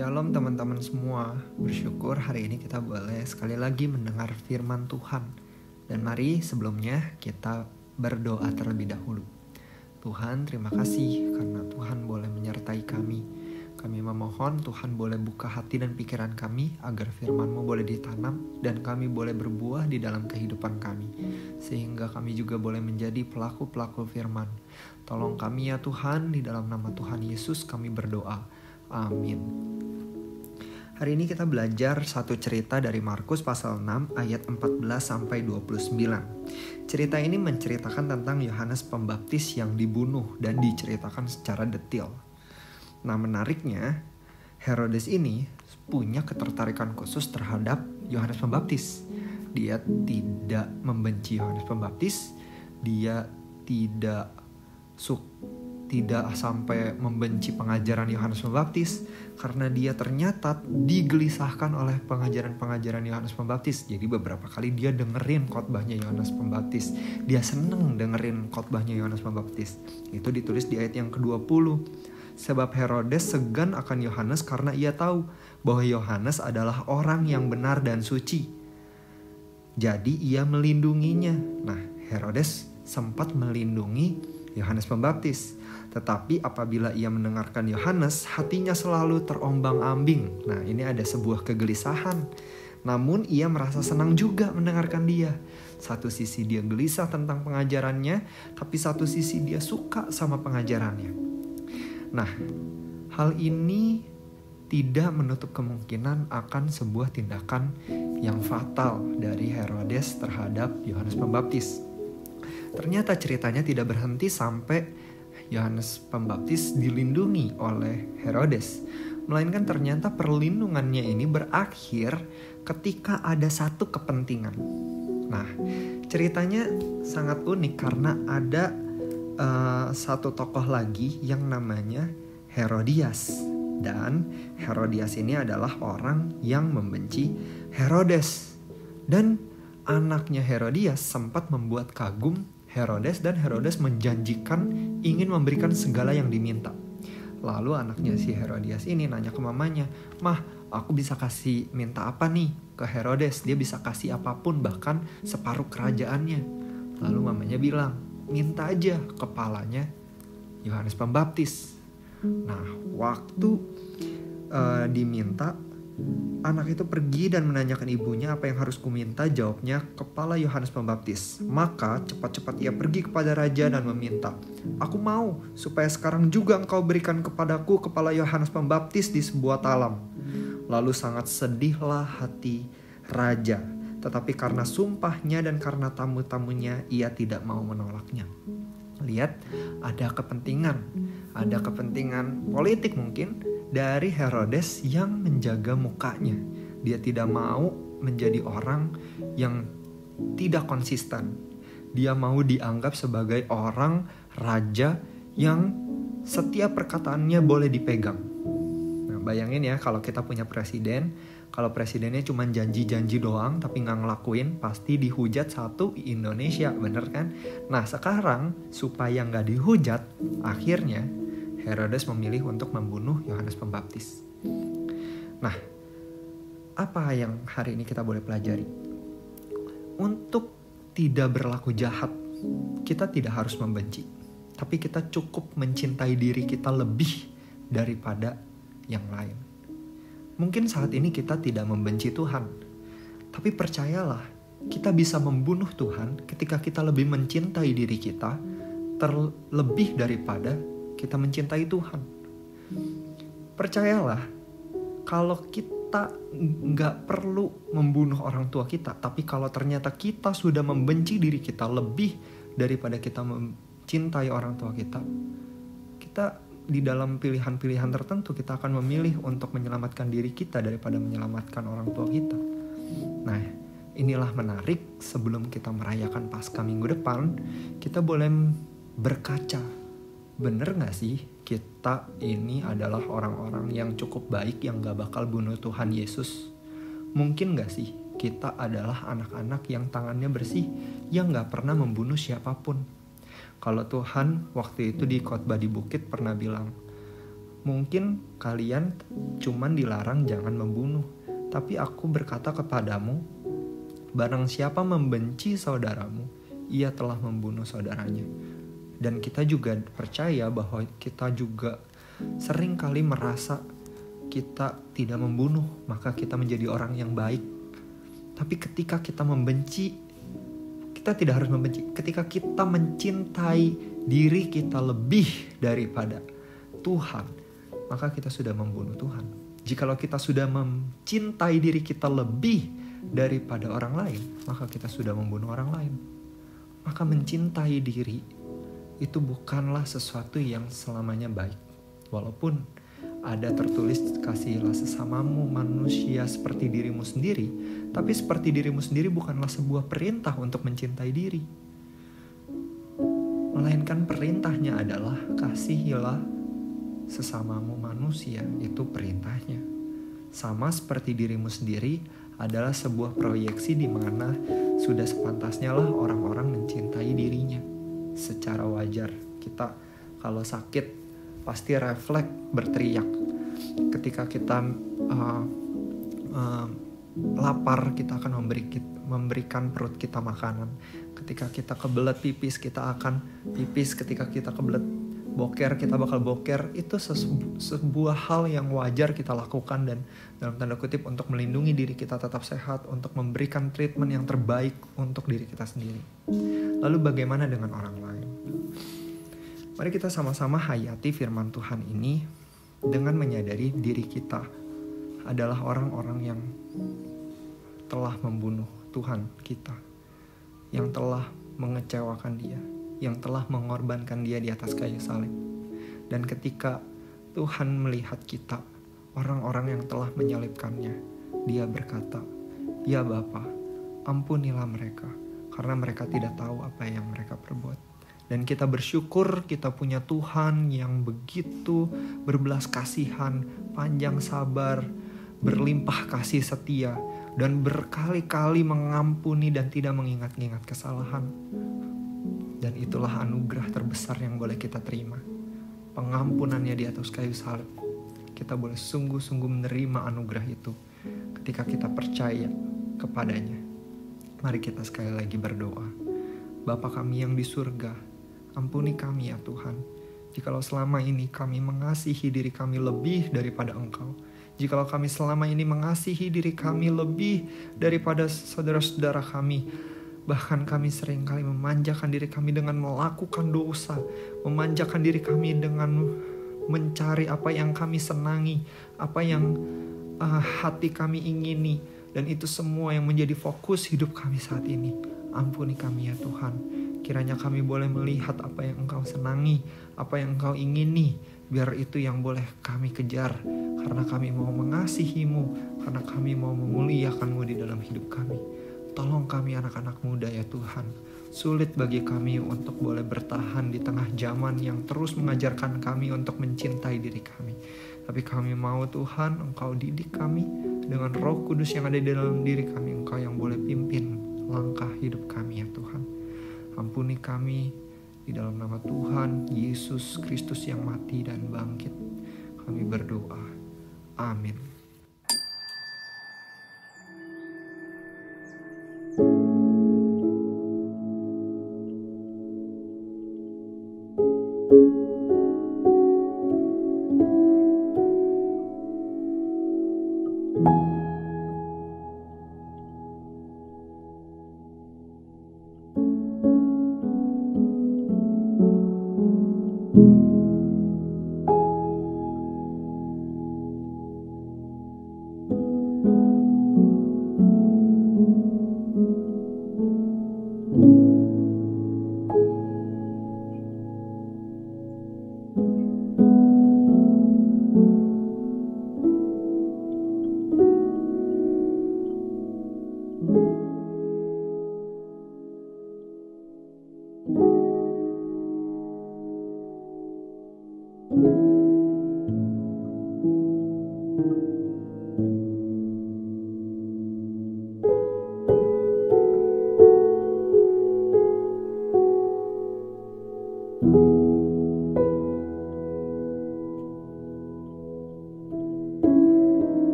Shalom teman-teman semua, bersyukur hari ini kita boleh sekali lagi mendengar firman Tuhan. Dan mari sebelumnya kita berdoa terlebih dahulu. Tuhan, terima kasih karena Tuhan boleh menyertai kami. Kami memohon Tuhan boleh buka hati dan pikiran kami agar firman-Mu boleh ditanam dan kami boleh berbuah di dalam kehidupan kami. Sehingga kami juga boleh menjadi pelaku-pelaku firman. Tolong kami ya Tuhan, di dalam nama Tuhan Yesus kami berdoa. Amin. Hari ini kita belajar satu cerita dari Markus pasal 6 ayat 14-29. Cerita ini menceritakan tentang Yohanes Pembaptis yang dibunuh dan diceritakan secara detail. Nah, menariknya Herodes ini punya ketertarikan khusus terhadap Yohanes Pembaptis. Dia tidak membenci Yohanes Pembaptis, dia tidak sampai membenci pengajaran Yohanes Pembaptis karena dia ternyata digelisahkan oleh pengajaran-pengajaran Yohanes Pembaptis. Jadi beberapa kali dia dengerin khotbahnya Yohanes Pembaptis. Dia seneng dengerin khotbahnya Yohanes Pembaptis. Itu ditulis di ayat yang ke-20. Sebab Herodes segan akan Yohanes karena ia tahu bahwa Yohanes adalah orang yang benar dan suci. Jadi ia melindunginya. Nah, Herodes sempat melindungi Yohanes Pembaptis. Tetapi apabila ia mendengarkan Yohanes, hatinya selalu terombang-ambing. Nah, ini ada sebuah kegelisahan. Namun ia merasa senang juga mendengarkan dia. Satu sisi dia gelisah tentang pengajarannya, tapi satu sisi dia suka sama pengajarannya. Nah, hal ini tidak menutup kemungkinan akan sebuah tindakan yang fatal dari Herodes terhadap Yohanes Pembaptis. Ternyata ceritanya tidak berhenti sampai Yohanes Pembaptis dilindungi oleh Herodes, melainkan ternyata perlindungannya ini berakhir ketika ada satu kepentingan. Nah, ceritanya sangat unik karena ada satu tokoh lagi yang namanya Herodias. Dan Herodias ini adalah orang yang membenci Herodes. Dan anaknya Herodias sempat membuat kagum Herodes dan Herodes menjanjikan ingin memberikan segala yang diminta. Lalu anaknya si Herodias ini nanya ke mamanya, "Mah, aku bisa kasih minta apa nih ke Herodes? Dia bisa kasih apapun, bahkan separuh kerajaannya." Lalu mamanya bilang, "Minta aja kepalanya Yohanes Pembaptis." Nah, waktu diminta, anak itu pergi dan menanyakan ibunya, "Apa yang harus kuminta?" Jawabnya, "Kepala Yohanes Pembaptis." Maka cepat-cepat ia pergi kepada raja dan meminta, "Aku mau supaya sekarang juga engkau berikan kepadaku kepala Yohanes Pembaptis di sebuah talam." Lalu sangat sedihlah hati raja. Tetapi karena sumpahnya dan karena tamu-tamunya, ia tidak mau menolaknya. Lihat, ada kepentingan politik mungkin dari Herodes yang menjaga mukanya. Dia tidak mau menjadi orang yang tidak konsisten. Dia mau dianggap sebagai orang raja yang setiap perkataannya boleh dipegang. Nah, bayangin ya kalau kita punya presiden. Kalau presidennya cuma janji-janji doang tapi gak ngelakuin, pasti dihujat satu Indonesia, bener kan? Nah, sekarang supaya gak dihujat, akhirnya Herodes memilih untuk membunuh Yohanes Pembaptis. Nah, apa yang hari ini kita boleh pelajari? Untuk tidak berlaku jahat, kita tidak harus membenci. Tapi kita cukup mencintai diri kita lebih daripada yang lain. Mungkin saat ini kita tidak membenci Tuhan, tapi percayalah, kita bisa membunuh Tuhan ketika kita lebih mencintai diri kita terlebih daripada kita mencintai Tuhan. Percayalah, kalau kita gak perlu membunuh orang tua kita, tapi kalau ternyata kita sudah membenci diri kita lebih daripada kita mencintai orang tua kita, kita di dalam pilihan-pilihan tertentu kita akan memilih untuk menyelamatkan diri kita daripada menyelamatkan orang tua kita. Nah, inilah menarik, sebelum kita merayakan Paskah minggu depan, kita boleh berkaca. Bener gak sih kita ini adalah orang-orang yang cukup baik yang gak bakal bunuh Tuhan Yesus? Mungkin gak sih kita adalah anak-anak yang tangannya bersih, yang gak pernah membunuh siapapun? Kalau Tuhan waktu itu di khotbah di bukit pernah bilang, Mungkin kalian cuman dilarang jangan membunuh, tapi aku berkata kepadamu, barang siapa membenci saudaramu, ia telah membunuh saudaranya. Dan kita juga percaya bahwa kita juga sering kali merasa kita tidak membunuh, maka kita menjadi orang yang baik. Tapi ketika kita membenci, kita tidak harus membenci. Ketika kita mencintai diri kita lebih daripada Tuhan, maka kita sudah membunuh Tuhan. Jikalau kita sudah mencintai diri kita lebih daripada orang lain, maka kita sudah membunuh orang lain. Maka mencintai diri itu bukanlah sesuatu yang selamanya baik. Walaupun ada tertulis kasihilah sesamamu manusia seperti dirimu sendiri, tapi seperti dirimu sendiri bukanlah sebuah perintah untuk mencintai diri. Melainkan perintahnya adalah kasihilah sesamamu manusia, itu perintahnya. Sama seperti dirimu sendiri adalah sebuah proyeksi di mana sudah sepantasnya lah orang-orang mencintai dirinya. Secara wajar kita kalau sakit pasti refleks berteriak. Ketika kita lapar, kita akan memberikan perut kita makanan. Ketika kita kebelet pipis, kita akan pipis. Ketika kita kebelet boker, kita bakal boker. Itu sebuah hal yang wajar kita lakukan, dan dalam tanda kutip untuk melindungi diri kita tetap sehat, untuk memberikan treatment yang terbaik untuk diri kita sendiri. Lalu bagaimana dengan orang lain? Mari kita sama-sama hayati firman Tuhan ini dengan menyadari diri kita adalah orang-orang yang telah membunuh Tuhan kita, yang telah mengecewakan Dia, yang telah mengorbankan Dia di atas kayu salib. Dan ketika Tuhan melihat kita, orang-orang yang telah menyalibkannya, Dia berkata, "Ya Bapa, ampunilah mereka, karena mereka tidak tahu apa yang mereka perbuat." Dan kita bersyukur kita punya Tuhan yang begitu berbelas kasihan, panjang sabar, berlimpah kasih setia, dan berkali-kali mengampuni dan tidak mengingat-ingat kesalahan. Dan itulah anugerah terbesar yang boleh kita terima. Pengampunannya di atas kayu salib. Kita boleh sungguh-sungguh menerima anugerah itu ketika kita percaya kepadanya. Mari kita sekali lagi berdoa. Bapa kami yang di surga, ampuni kami ya Tuhan. Jikalau selama ini kami mengasihi diri kami lebih daripada Engkau. Jikalau kami selama ini mengasihi diri kami lebih daripada saudara-saudara kami. Bahkan kami seringkali memanjakan diri kami dengan melakukan dosa. Memanjakan diri kami dengan mencari apa yang kami senangi. Apa yang hati kami ingini. Dan itu semua yang menjadi fokus hidup kami saat ini. Ampuni kami ya Tuhan. Kiranya kami boleh melihat apa yang Engkau senangi, apa yang Engkau ingini. Biar itu yang boleh kami kejar. Karena kami mau mengasihi-Mu, karena kami mau memuliakan-Mu di dalam hidup kami. Tolong kami anak-anak muda ya Tuhan. Sulit bagi kami untuk boleh bertahan di tengah zaman yang terus mengajarkan kami untuk mencintai diri kami. Tapi kami mau Tuhan, Engkau didik kami dengan Roh Kudus yang ada di dalam diri kami. Engkau yang boleh pimpin langkah hidup kami ya Tuhan. Ampuni kami di dalam nama Tuhan Yesus Kristus yang mati dan bangkit. Kami berdoa. Amin.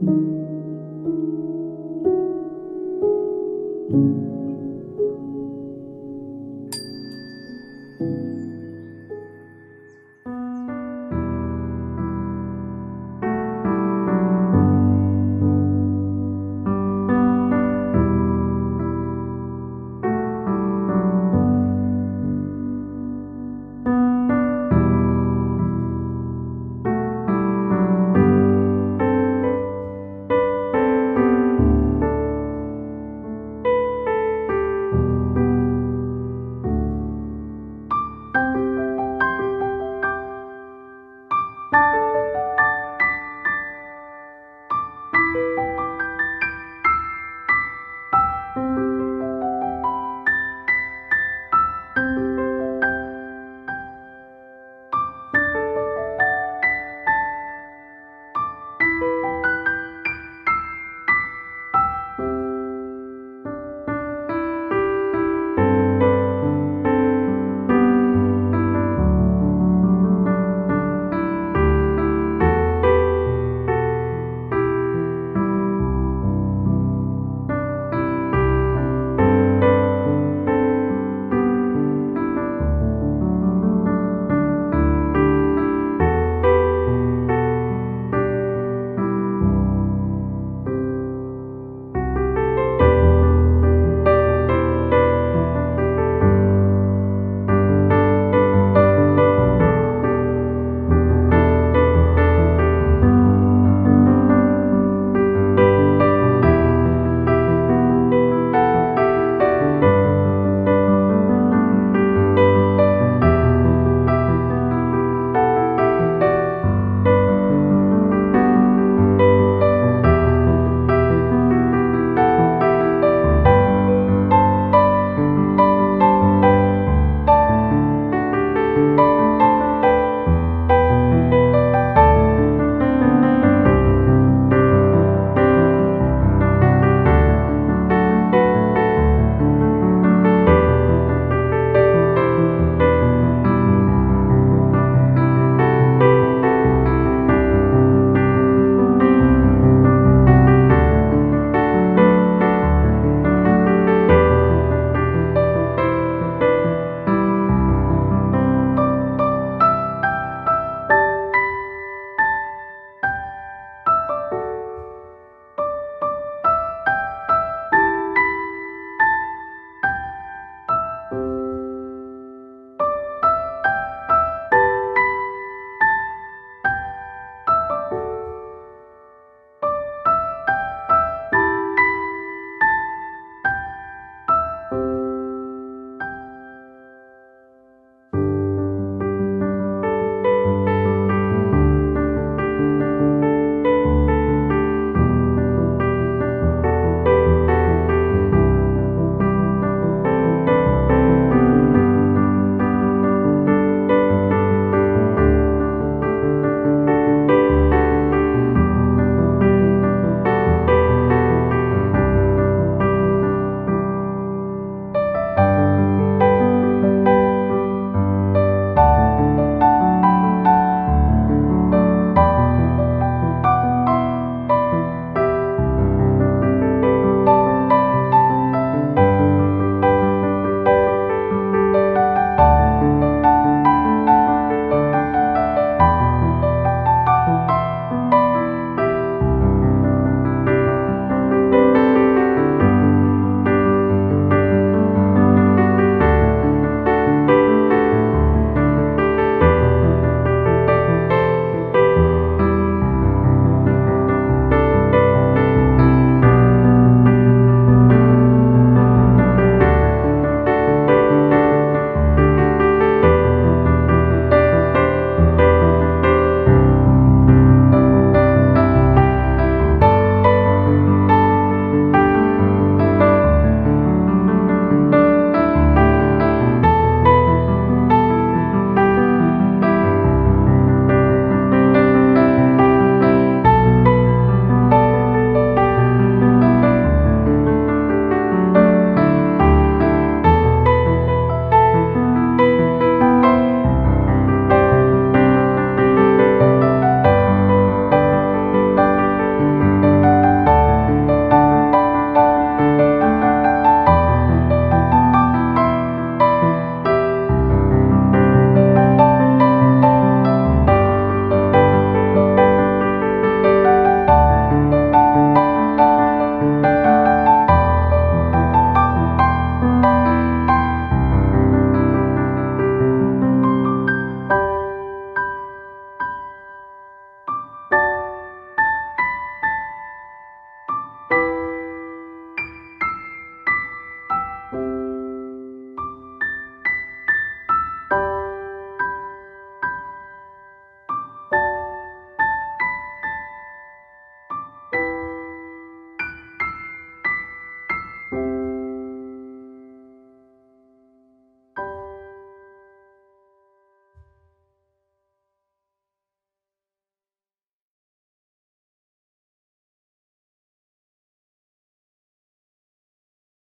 thank you